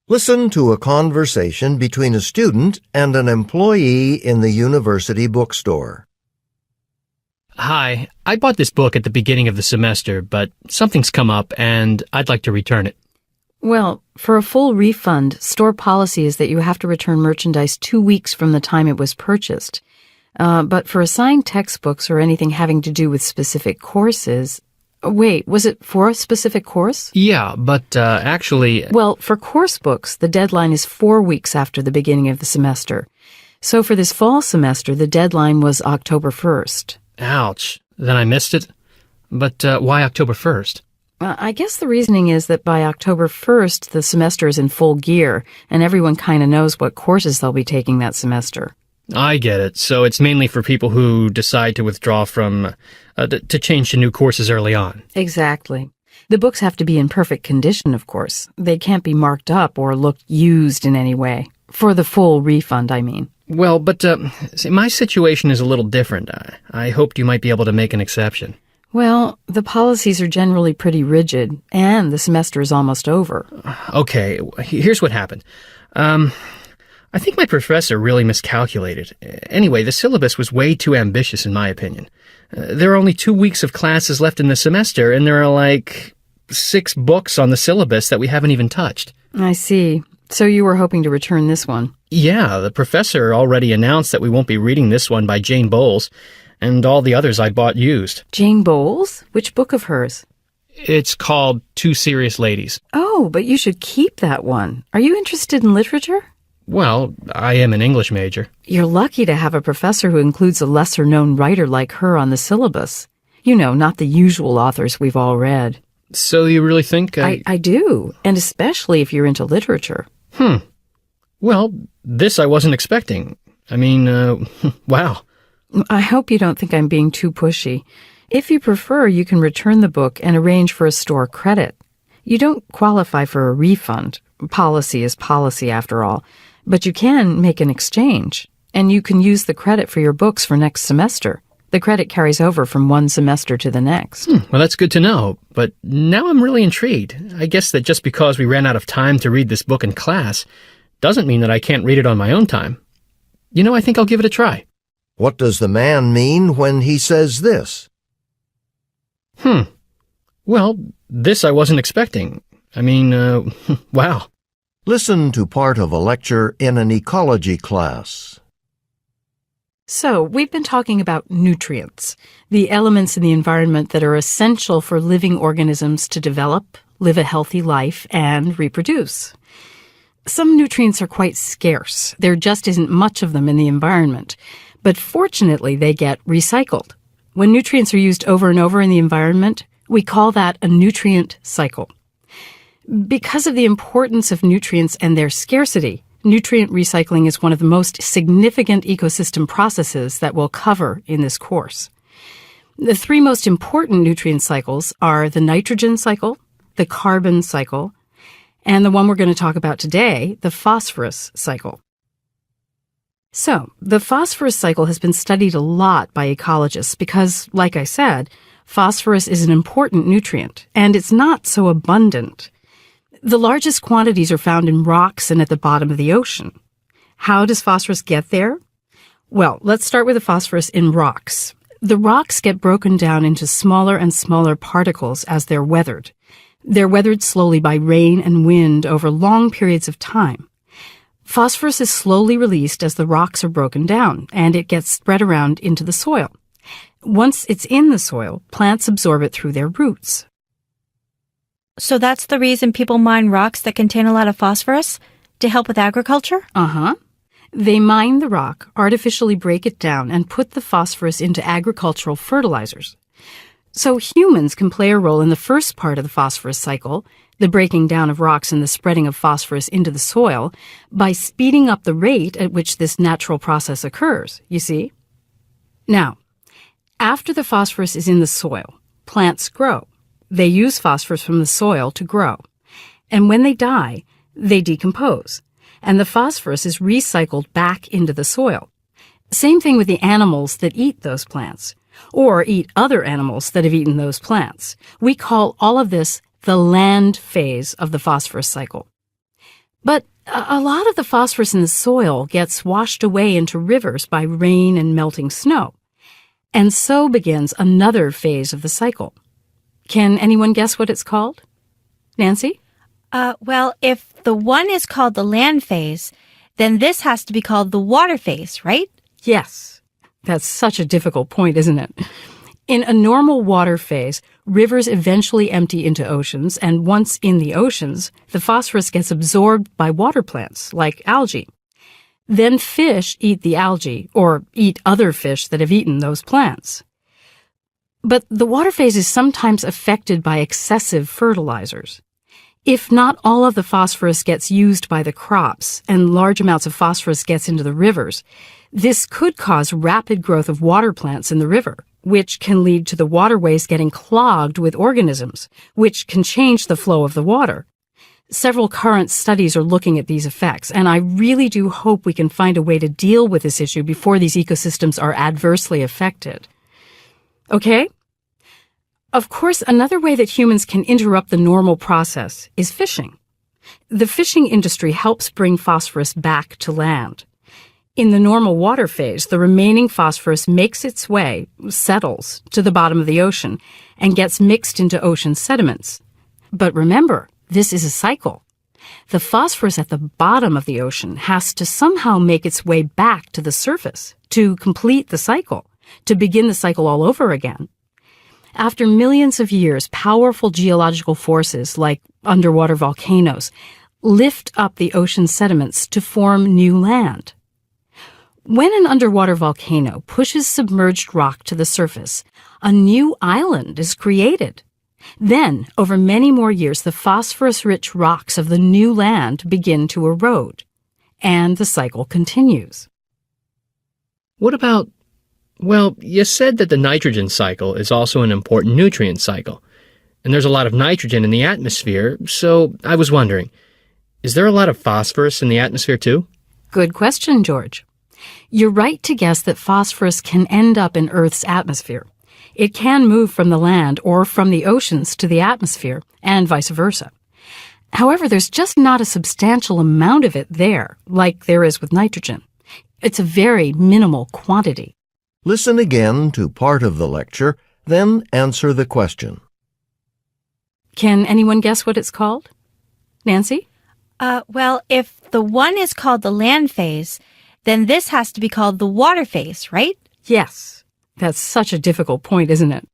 Listen to a conversation between a student and an employee in the university bookstore. Hi, I bought this book at the beginning of the semester, but something's come up and I'd like to return it. Well, for a full refund, store policy is that you have to return merchandise 2 weeks from the time it was purchased. But for assigned textbooks or anything having to do with specific courses... Wait, was it for a specific course? Yeah, but actually... Well, for course books, the deadline is 4 weeks after the beginning of the semester. So for this fall semester, the deadline was October 1st. Ouch. Then I missed it? But why October 1st? I guess the reasoning is that by October 1st, the semester is in full gear, and everyone kind of knows what courses they'll be taking that semester. I get it. So it's mainly for people who decide to withdraw from, to change to new courses early on. Exactly. The books have to be in perfect condition, of course. They can't be marked up or look used in any way. For the full refund, I mean. Well, but see, my situation is a little different. I hoped you might be able to make an exception. Well, the policies are generally pretty rigid, and the semester is almost over. Okay, here's what happened. I think my professor really miscalculated. Anyway, the syllabus was way too ambitious in my opinion. There are only 2 weeks of classes left in the semester, and there are like 6 books on the syllabus that we haven't even touched. I see. So you were hoping to return this one? Yeah, the professor already announced that we won't be reading this one by Jane Bowles, and all the others I bought used. Jane Bowles? Which book of hers? It's called Two Serious Ladies. Oh, but you should keep that one. Are you interested in literature? Well, I am an English major. You're lucky to have a professor who includes a lesser-known writer like her on the syllabus. You know, not the usual authors we've all read. So you really think I do, and especially if you're into literature. Well, this I wasn't expecting. I mean, wow. I hope you don't think I'm being too pushy. If you prefer, you can return the book and arrange for a store credit. You don't qualify for a refund. Policy is policy, after all. But you can make an exchange, and you can use the credit for your books for next semester. The credit carries over from one semester to the next. Well, that's good to know, but now I'm really intrigued. I guess that just because we ran out of time to read this book in class doesn't mean that I can't read it on my own time. You know, I think I'll give it a try. What does the man mean when he says this? Well, this I wasn't expecting. I mean, wow. Listen to part of a lecture in an ecology class. So, we've been talking about nutrients, the elements in the environment that are essential for living organisms to develop, live a healthy life, and reproduce. Some nutrients are quite scarce. There just isn't much of them in the environment. But fortunately, they get recycled. When nutrients are used over and over in the environment, we call that a nutrient cycle. Because of the importance of nutrients and their scarcity, nutrient recycling is one of the most significant ecosystem processes that we'll cover in this course. The 3 most important nutrient cycles are the nitrogen cycle, the carbon cycle, and the one we're going to talk about today, the phosphorus cycle. So, the phosphorus cycle has been studied a lot by ecologists because, like I said, phosphorus is an important nutrient, and it's not so abundant. The largest quantities are found in rocks and at the bottom of the ocean. How does phosphorus get there? Well, let's start with the phosphorus in rocks. The rocks get broken down into smaller and smaller particles as they're weathered. They're weathered slowly by rain and wind over long periods of time. Phosphorus is slowly released as the rocks are broken down, and it gets spread around into the soil. Once it's in the soil, plants absorb it through their roots. So that's the reason people mine rocks that contain a lot of phosphorus? To help with agriculture? Uh-huh. They mine the rock, artificially break it down, and put the phosphorus into agricultural fertilizers. So humans can play a role in the first part of the phosphorus cycle, the breaking down of rocks and the spreading of phosphorus into the soil, by speeding up the rate at which this natural process occurs, you see? Now, after the phosphorus is in the soil, plants grow. They use phosphorus from the soil to grow. And when they die, they decompose. And the phosphorus is recycled back into the soil. Same thing with the animals that eat those plants, or eat other animals that have eaten those plants. We call all of this the land phase of the phosphorus cycle. But a lot of the phosphorus in the soil gets washed away into rivers by rain and melting snow. And so begins another phase of the cycle. Can anyone guess what it's called? Nancy? Well, if the one is called the land phase, then this has to be called the water phase, right? Yes. That's such a difficult point, isn't it? In a normal water phase, rivers eventually empty into oceans, and once in the oceans, the phosphorus gets absorbed by water plants, like algae. Then fish eat the algae, or eat other fish that have eaten those plants. But the water phase is sometimes affected by excessive fertilizers. If not all of the phosphorus gets used by the crops and large amounts of phosphorus gets into the rivers, this could cause rapid growth of water plants in the river, which can lead to the waterways getting clogged with organisms, which can change the flow of the water. Several current studies are looking at these effects, and I really do hope we can find a way to deal with this issue before these ecosystems are adversely affected. Okay? Of course, another way that humans can interrupt the normal process is fishing. The fishing industry helps bring phosphorus back to land. In the normal water phase, the remaining phosphorus makes its way, settles, to the bottom of the ocean and gets mixed into ocean sediments. But remember, this is a cycle. The phosphorus at the bottom of the ocean has to somehow make its way back to the surface to complete the cycle, to begin the cycle all over again. After millions of years, powerful geological forces like underwater volcanoes lift up the ocean sediments to form new land. When an underwater volcano pushes submerged rock to the surface, a new island is created. Then, over many more years, the phosphorus-rich rocks of the new land begin to erode, and the cycle continues. What about, well, you said that the nitrogen cycle is also an important nutrient cycle, and there's a lot of nitrogen in the atmosphere, so I was wondering, is there a lot of phosphorus in the atmosphere too? Good question, George. You're right to guess that phosphorus can end up in Earth's atmosphere. It can move from the land or from the oceans to the atmosphere, and vice versa. However, there's just not a substantial amount of it there, like there is with nitrogen. It's a very minimal quantity. Listen again to part of the lecture, then answer the question. Can anyone guess what it's called? Nancy? Well, if the one is called the land phase, then this has to be called the water phase, right? Yes. That's such a difficult point, isn't it?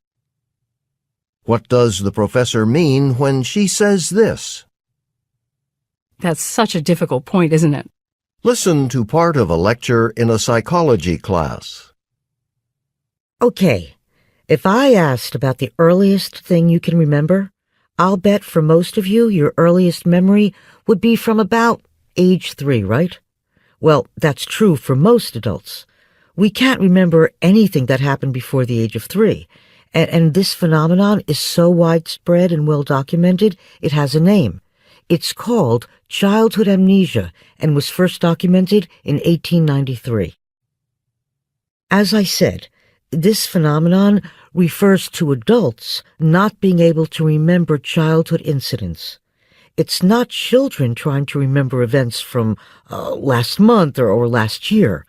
What does the professor mean when she says this? That's such a difficult point, isn't it? Listen to part of a lecture in a psychology class. Okay, if I asked about the earliest thing you can remember, I'll bet for most of you your earliest memory would be from about age 3, right? Well, that's true for most adults. We can't remember anything that happened before the age of 3, and this phenomenon is so widespread and well documented, it has a name. It's called childhood amnesia and was first documented in 1893. As I said, this phenomenon refers to adults not being able to remember childhood incidents. It's not children trying to remember events from last month or last year.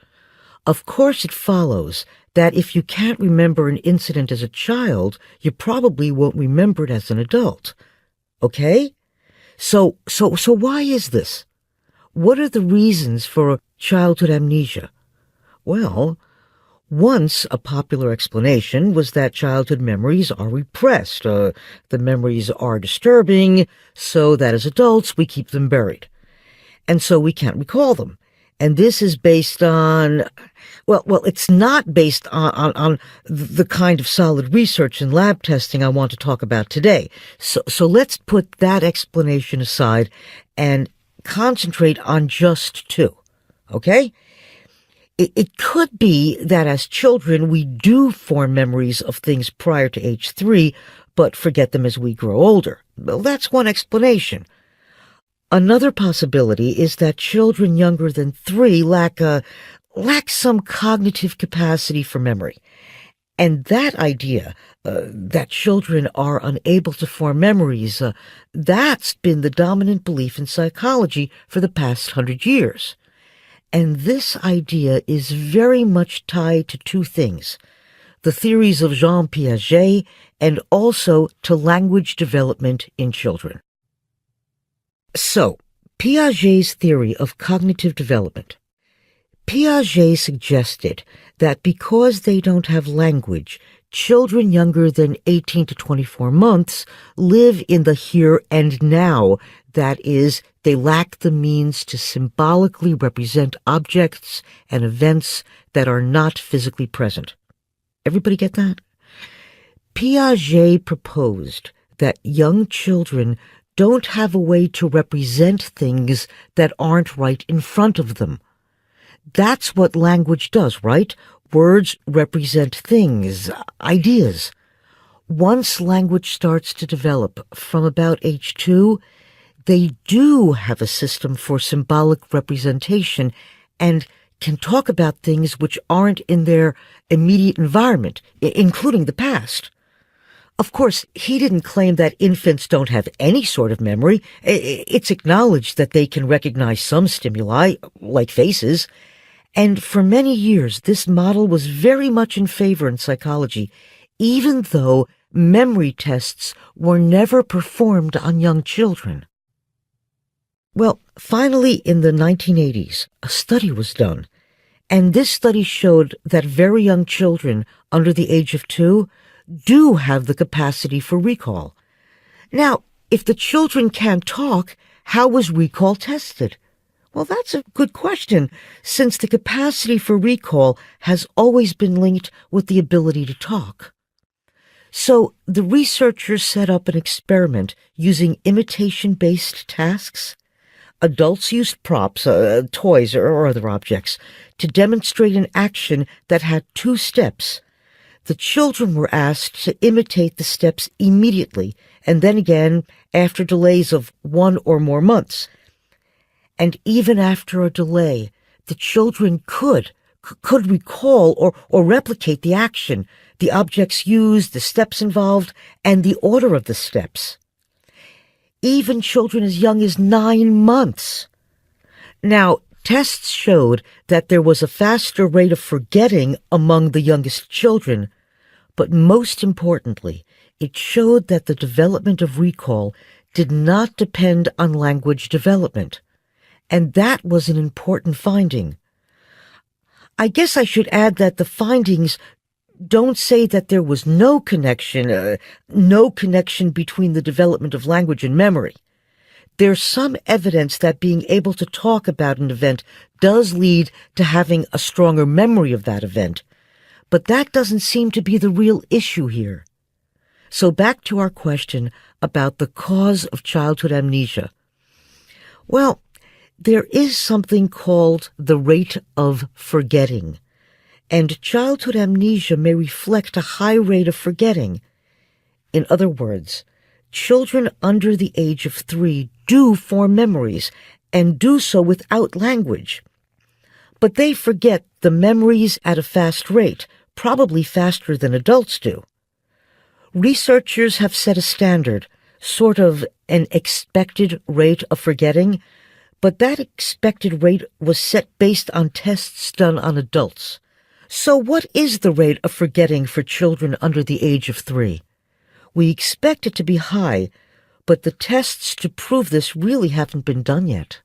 Of course, it follows that if you can't remember an incident as a child, you probably won't remember it as an adult. Okay? So why is this? What are the reasons for childhood amnesia? Well, once a popular explanation was that childhood memories are repressed. The memories are disturbing, so that as adults we keep them buried. And so we can't recall them. And this is based on, well, it's not based on the kind of solid research and lab testing I want to talk about today. So let's put that explanation aside and concentrate on just 2, okay? It could be that as children we do form memories of things prior to age 3, but forget them as we grow older. Well, that's one explanation. Another possibility is that children younger than 3 lack some cognitive capacity for memory. And that idea, that children are unable to form memories, that's been the dominant belief in psychology for the past 100 years. And this idea is very much tied to two things: the theories of Jean Piaget and also to language development in children. So, Piaget's theory of cognitive development. Piaget suggested that because they don't have language, children younger than 18 to 24 months live in the here and now. That is, they lack the means to symbolically represent objects and events that are not physically present. Everybody get that? Piaget proposed that young children don't have a way to represent things that aren't right in front of them. That's what language does, right? Words represent things, ideas. Once language starts to develop from about age 2, they do have a system for symbolic representation and can talk about things which aren't in their immediate environment, including the past. Of course, he didn't claim that infants don't have any sort of memory. It's acknowledged that they can recognize some stimuli, like faces. And for many years, this model was very much in favor in psychology, even though memory tests were never performed on young children. Well, finally, in the 1980s, a study was done, and this study showed that very young children under the age of 2 do have the capacity for recall. Now, if the children can't talk, how was recall tested? Well, that's a good question, since the capacity for recall has always been linked with the ability to talk. So the researchers set up an experiment using imitation-based tasks. Adults used props, toys or other objects, to demonstrate an action that had 2 steps. The children were asked to imitate the steps immediately, and then again after delays of 1 or more months. And even after a delay, the children could recall or replicate the action, the objects used, the steps involved, and the order of the steps. Even children as young as 9 months. Now, tests showed that there was a faster rate of forgetting among the youngest children, but most importantly, it showed that the development of recall did not depend on language development. And that was an important finding. I guess I should add that the findings don't say that there was no connection between the development of language and memory. There's some evidence that being able to talk about an event does lead to having a stronger memory of that event, but that doesn't seem to be the real issue here. So back to our question about the cause of childhood amnesia. Well, there is something called the rate of forgetting, and childhood amnesia may reflect a high rate of forgetting. In other words, children under the age of 3 do form memories, and do so without language. But they forget the memories at a fast rate, probably faster than adults do. Researchers have set a standard, sort of an expected rate of forgetting, but that expected rate was set based on tests done on adults. So what is the rate of forgetting for children under the age of 3? We expect it to be high, but the tests to prove this really haven't been done yet.